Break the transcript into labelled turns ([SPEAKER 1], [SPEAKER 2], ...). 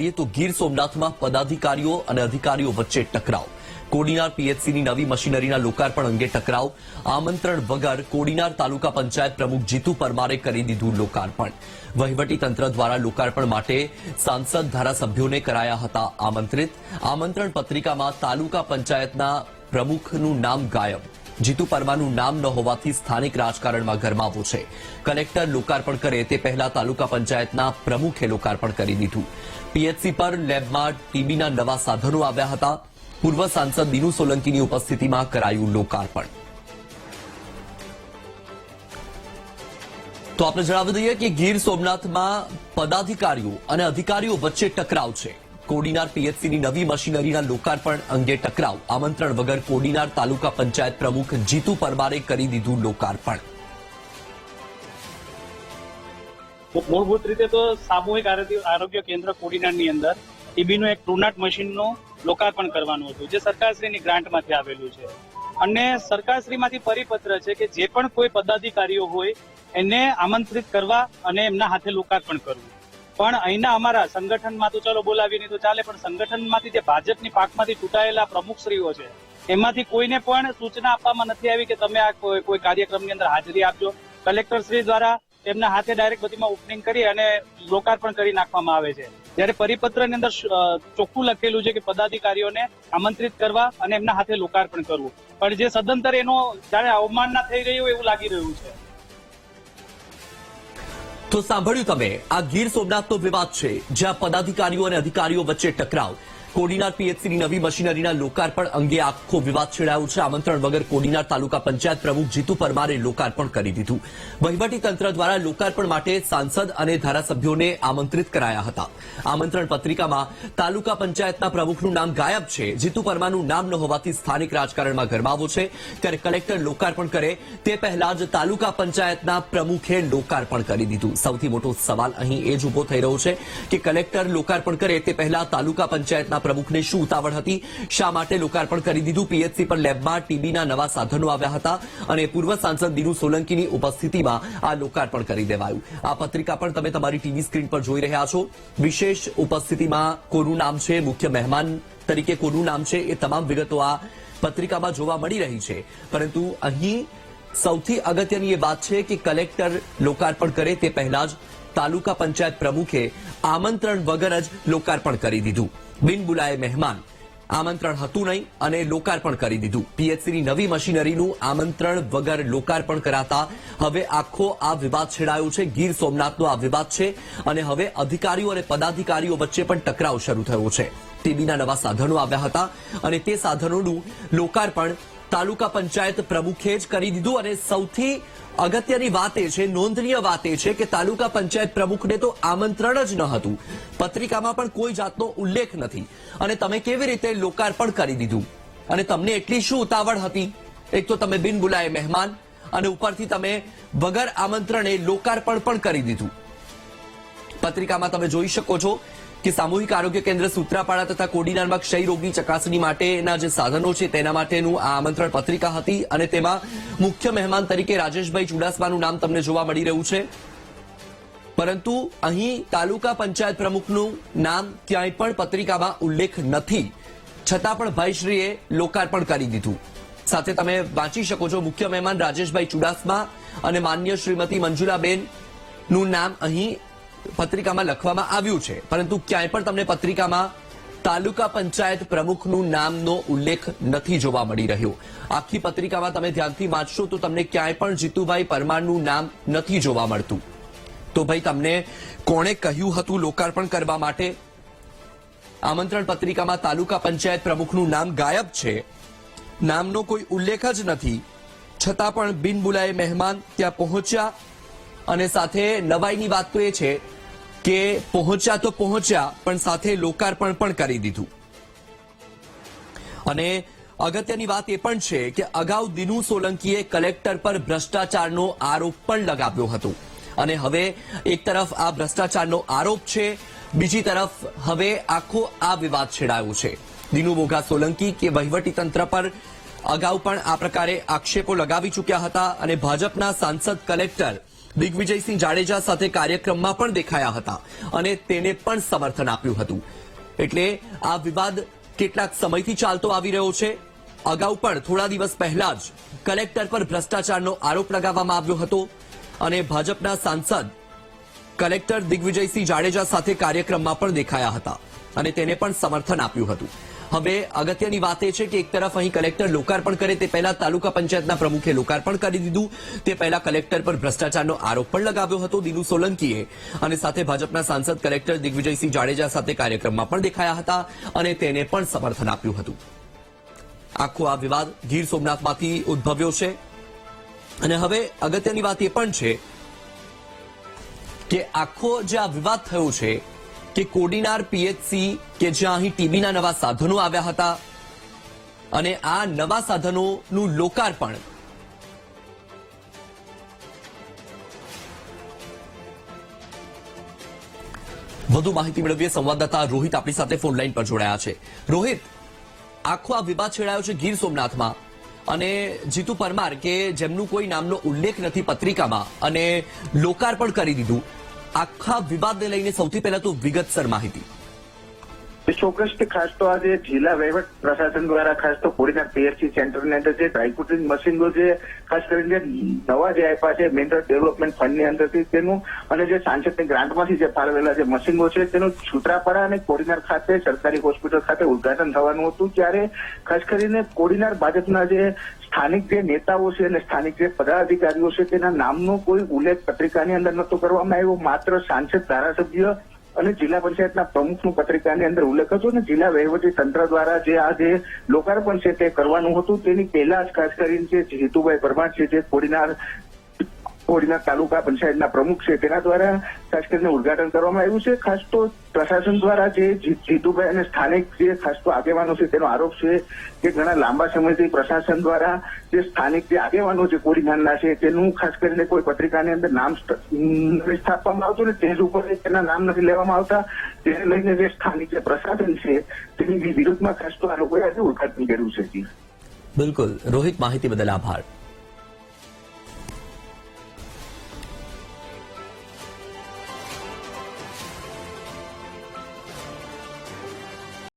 [SPEAKER 1] કરીએ તો ગીર સોમનાથમાં પદાધિકારીઓ અને અધિકારીઓ વચ્ચે ટકરાવ, કોડીનાર પીએચસીની નવી મશીનરીના લોકાર્પણ અંગે ટકરાવ, આમંત્રણ વગર કોડીનાર તાલુકા પંચાયત પ્રમુખ જીતુ પરમારે કરી દીધું લોકાર્પણ. વહીવટીતંત્ર દ્વારા લોકાર્પણ માટે સાંસદ ધારાસભ્યોને કરાયા હતા આમંત્રિત. આમંત્રણ પત્રિકામાં તાલુકા પંચાયતના પ્રમુખનું નામ ગાયબ. જીતુ પરમારનું નામ ન હોવાથી સ્થાનિક રાજકારણમાં ગરમાવો છે. કલેક્ટર લોકાર્પણ કરે તે પહેલા તાલુકા પંચાયતના પ્રમુખે લોકાર્પણ કરી દીધું. પીએચસી પર લેબમાં ટીબીના નવા સાધનો આવ્યા હતા. પૂર્વ સાંસદ દિનુ સોલંકીની ઉપસ્થિતિમાં કરાયું લોકાર્પણ. તો આપણે જણાવી દઈએ કે ગીર સોમનાથમાં પદાધિકારીઓ અને અધિકારીઓ વચ્ચે ટકરાવ છે. કોડીનાર પીએચસીની નવી મશીનરીના લોકાર્પણ અંગે ટકરાવ, આમંત્રણ વગર કોડીનાર તાલુકા પંચાયત પ્રમુખ જીતુ પરમારે કરી દીધું લોકાર્પણ.
[SPEAKER 2] મૂળભૂત રીતે તો સામૂહિક આરોગ્ય કેન્દ્ર કોડીનારની અંદર ટીબીનું એક ટ્રુનાટ મશીનનું લોકાર્પણ કરવાનું હતું, જે સરકારશ્રીની ગ્રાન્ટમાંથી આવેલું છે. અને સરકારશ્રીમાંથી પરિપત્ર છે કે જે પણ કોઈ પદાધિકારીઓ હોય એને આમંત્રિત કરવા અને એમના હાથે લોકાર્પણ કરવું. પણ અહીંના અમારા સંગઠનમાં તો ચલો બોલાવી નહીં તો ચાલે, પણ સંગઠનમાંથી જે ભાજપની પાકમાંથી ચૂંટાયેલા પ્રમુખશ્રીઓ છે એમાંથી કોઈને પણ સૂચના આપવામાં નથી આવી કે તમે આ કોઈ કાર્યક્રમની અંદર હાજરી આપજો. કલેક્ટરશ્રી દ્વારા એમના હાથે ડાયરેક્ટ બધીમાં ઓપનિંગ કરી અને લોકાર્પણ કરી નાખવામાં આવે છે. જ્યારે પરિપત્રની અંદર ચોખ્ખું લખેલું છે કે પદાધિકારીઓને આમંત્રિત કરવા અને એમના હાથે લોકાર્પણ કરવું, પણ જે સદંતર એનો જાણે અવમાનના થઈ રહ્યું એવું લાગી રહ્યું છે.
[SPEAKER 1] તો સાંભળ્યું તમે, આ ગીર સોમનાથનો વિવાદ છે જ્યાં પદાધિકારીઓ અને અધિકારીઓ વચ્ચે ટકરાવ. કોડીનાર પીએચસીની નવી મશીનરીના લોકાર્પણ અંગે આખો વિવાદ છેડાયો છે. આમંત્રણ વગર કોડીનાર તાલુકા પંચાયત પ્રમુખ જીતુ પરમારે લોકાર્પણ કરી દીધું. વહીવટીતંત્ર દ્વારા લોકાર્પણ માટે સાંસદ અને ધારાસભ્યોને આમંત્રિત કરાયા હતા. આમંત્રણ પત્રિકામાં તાલુકા પંચાયતના પ્રમુખનું નામ ગાયબ છે. જીતુ પરમારનું નામ ન હોવાથી સ્થાનિક રાજકારણમાં ગરમાવો છે. ત્યારે કલેક્ટર લોકાર્પણ કરે તે પહેલા જ તાલુકા પંચાયતના પ્રમુખે લોકાર્પણ કરી દીધું. સૌથી મોટો સવાલ અહીં એ જ ઉભો થઈ રહ્યો છે કે કલેક્ટર લોકાર્પણ કરે તે પહેલા તાલુકા પંચાયતના પ્રમુખને શું ઉતાવળ હતી? શા માટે લોકાર્પણ કરી દીધું? પીએચસી પર લેબમાં ટીબીના નવા સાધનો આવ્યા હતા અને પૂર્વ સાંસદ દિનુ સોલંકીની ઉપસ્થિતિમાં આ લોકાર્પણ કરી દેવાયું. આ પત્રિકા પણ તમે તમારી ટીવી સ્ક્રીન પર જોઈ રહ્યા છો. વિશેષ ઉપસ્થિતિમાં કોનું નામ છે, મુખ્ય મહેમાન તરીકે કોનું નામ છે, એ તમામ વિગતો આ પત્રિકામાં જોવા મળી રહી છે. પરંતુ અહીં સૌથી અગત્યની એ વાત છે કે કલેક્ટર લોકાર્પણ કરે તે પહેલા જ તાલુકા પંચાયત પ્રમુખે આમંત્રણ વગર જ લોકાર્પણ કરી દીધું. બિન બોલાયે મહેમાન, આમંત્રણ હતું નહીં અને લોકાર્પણ કરી દીધું. પીએચસીની નવી મશીનરીનું આમંત્રણ વગર લોકાર્પણ કરાતા હવે આખો આ વિવાદ છેડાયો છે. ગીર સોમનાથનો આ વિવાદ છે અને હવે અધિકારીઓ અને પદાધિકારીઓ વચ્ચે પણ ટકરાવ શરૂ થયો છે. ટીબીના નવા સાધનો આવ્યા હતા અને તે સાધનોનું લોકાર્પણ તાલુકા પંચાયત પ્રમુખે જ કરી દીધું. અને સૌથી અગત્યની વાત એ છે, નોંધનીય વાત એ છે કે તાલુકા પંચાયત પ્રમુખને તો આમંત્રણ જ ન હતું. પત્રિકામાં પણ કોઈ જાતનો ઉલ્લેખ નથી અને તમે કેવી રીતે લોકાર્પણ કરી દીધું? અને તમને એટલી શું ઉતાવળ હતી? એક તો તમે બિન બોલાયે મહેમાન અને ઉપરથી તમે વગર આમંત્રણે લોકાર્પણ પણ કરી દીધું. પત્રિકામાં તમે જોઈ શકો છો કે સામૂહિક આરોગ્ય કેન્દ્ર સૂત્રાપાડા તથા કોડીનારમાં ક્ષય રોગની ચકાસણી માટેના જે સાધનો છે તેના માટેનું આ આમંત્રણ પત્રિકા હતી અને તેમાં મુખ્ય મહેમાન તરીકે રાજેશભાઈ ચુડાસમાનું નામ તમને જોવા મળી રહ્યું છે. પરંતુ અહીં તાલુકા પંચાયત પ્રમુખનું નામ ક્યાંય પણ પત્રિકામાં ઉલ્લેખ નથી. છતાં પણ ભાઈશ્રીએ લોકાર્પણ કરી દીધું. સાથે તમે વાંચી શકો છો, મુખ્ય મહેમાન રાજેશભાઈ ચુડાસમા અને માન્ય શ્રીમતી મંજુલાબેનનું નામ અહીં પત્રિકામાં લખવામાં આવ્યું છે. પરંતુ ક્યાંય પણ તમને પત્રિકામાં તાલુકા પંચાયત પ્રમુખનું નામનો ઉલ્લેખ નથી જોવા મળી રહ્યો. આખી પત્રિકામાં તમે ધ્યાનથી વાંચશો તો તમને ક્યાંય પણ જીતુભાઈ પરમારનું નામ નથી જોવા મળતું. તો ભાઈ તમને કોણે કહ્યું હતું લોકાર્પણ કરવા માટે? આમંત્રણ પત્રિકામાં તાલુકા પંચાયત પ્રમુખનું નામ ગાયબ છે, નામનો કોઈ ઉલ્લેખ જ નથી. છતાં પણ બિન બોલાયે મહેમાન ત્યાં પહોંચ્યા અને સાથે નવાઈની વાત તો એ છે કે પહોંચ્યા તો પહોંચ્યા પણ સાથે લોકાર્પણ પણ કરી દીધું. અને અગત્યની વાત એ પણ છે કે અગાઉ દિનુ સોલંકીએ કલેક્ટર પર ભ્રષ્ટાચારનો આરોપ પણ લગાવ્યો હતો અને હવે એક તરફ આ ભ્રષ્ટાચારનો આરોપ છે, બીજી તરફ હવે આખો આ વિવાદ છેડાયો છે. દિનુ મોઘા સોલંકી કે વહીવટીતંત્ર પર અગાઉ પણ આ પ્રકારે આક્ષેપો લગાવી ચૂક્યા હતા અને ભાજપના સાંસદ કલેક્ટર દિગ્વિજયસિંહ જાડેજા સાથે કાર્યક્રમમાં પણ દેખાયા હતા અને તેને પણ સમર્થન આપ્યું હતું. એટલે આ વિવાદ કેટલાક સમયથી ચાલતો આવી રહ્યો છે. અગાઉ પણ થોડા દિવસ પહેલા જ કલેક્ટર પર ભ્રષ્ટાચારનો આરોપ લગાવવામાં આવ્યો હતો અને ભાજપના સાંસદ કલેક્ટર દિગ્વિજયસિંહ જાડેજા સાથે કાર્યક્રમમાં પણ દેખાયા હતા અને તેને પણ સમર્થન આપ્યું હતું. હવે અગત્યની વાત એ છે કે એક તરફ અહીં કલેક્ટર લોકાર્પણ કરે તે પહેલા તાલુકા પંચાયતના પ્રમુખે લોકાર્પણ કરી દીધું. તે પહેલા કલેક્ટર પર ભ્રષ્ટાચારનો આરોપ પણ લગાવ્યો હતો દિનુ સોલંકીએ અને સાથે ભાજપના સાંસદ કલેક્ટર દિગ્વિજયસિંહ જાડેજા સાથે કાર્યક્રમમાં પણ દેખાયા હતા અને તેને પણ સમર્થન આપ્યું હતું. આખો આ વિવાદ ગીર સોમનાથમાંથી ઉદ્ભવ્યો છે અને હવે અગત્યની વાત એ પણ છે કે આખો જે આ વિવાદ થયો છે કે કોડીનાર પીએચસી કે જ્યાં અહીં ટીબીના નવા સાધનો આવ્યા હતા અને આ નવા સાધનોનું લોકાર્પણ વધુ માહિતી મેળવીએ સંવાદદાતા રોહિત આપણી સાથે ફોન લાઈન પર જોડાયા છે. રોહિત, આખો આ વિવાદ છેડાયો છે ગીર સોમનાથમાં અને જીતુ પરમાર કે જેમનું કોઈ નામનો ઉલ્લેખ નથી પત્રિકામાં અને લોકાર્પણ કરી દીધું. આખા વિવાદને લઈને સૌથી પહેલા તો વિગતસર માહિતી.
[SPEAKER 3] ચોક્કસથી ખાસ તો આજે જિલ્લા વહીવટ પ્રશાસન દ્વારા ખાસ તો કોડીનાર પીએચસી સેન્ટરની અંદર જે ડ્રાયફ્રુટિંગ મશીનો જે ખાસ કરીને નવા જે આપ્યા છે મિનરલ ડેવલપમેન્ટ ફંડની અંદરથી તેનું અને જે સાંસદની ગ્રાન્ટમાંથી જે ફાળવેલા જે મશીનો છે તેનું સૂત્રાપાડા અને કોડીનાર ખાતે સરકારી હોસ્પિટલ ખાતે ઉદઘાટન થવાનું હતું. ત્યારે ખાસ કરીને કોડીનાર ભાજપના જે સ્થાનિક જે નેતાઓ છે અને સ્થાનિક જે પદાધિકારીઓ છે તેના નામનો કોઈ ઉલ્લેખ પત્રિકાની અંદર નહોતો કરવામાં આવ્યો. માત્ર સાંસદ, ધારાસભ્ય અને જિલ્લા પંચાયતના પ્રમુખનું પત્રિકાની અંદર ઉલ્લેખ હતો અને જિલ્લા વહીવટી તંત્ર દ્વારા જે આ જે લોકાર્પણ છે તે કરવાનું હતું તેની પહેલા જ ખાસ કરીને જે જીતુભાઈ પરમાર છે જે કોડીનાર તાલુકા પંચાયતના પ્રમુખ છે તેના દ્વારા ખાસ કરીને ઉદઘાટન કરવામાં આવ્યું છે. ખાસ તો પ્રશાસન દ્વારા જે જીતુભાઈ અને સ્થાનિક જે ખાસ તો આગેવાનો છે તેનો આરોપ છે કે ઘણા લાંબા સમયથી પ્રશાસન દ્વારા જે સ્થાનિક જે આગેવાનો જે કોડીનારના છે તેનું ખાસ કરીને કોઈ પત્રિકાની અંદર નામ સ્થાપવામાં આવતું ને તે જ ઉપર તેના નામ નથી લેવામાં આવતા. તેને લઈને જે સ્થાનિક જે પ્રશાસન છે તેની વિરુદ્ધમાં ખાસ તો આ લોકોએ આજે ઉદઘાટન કર્યું છે.
[SPEAKER 1] બિલકુલ રોહિત, માહિતી બદલ આભાર.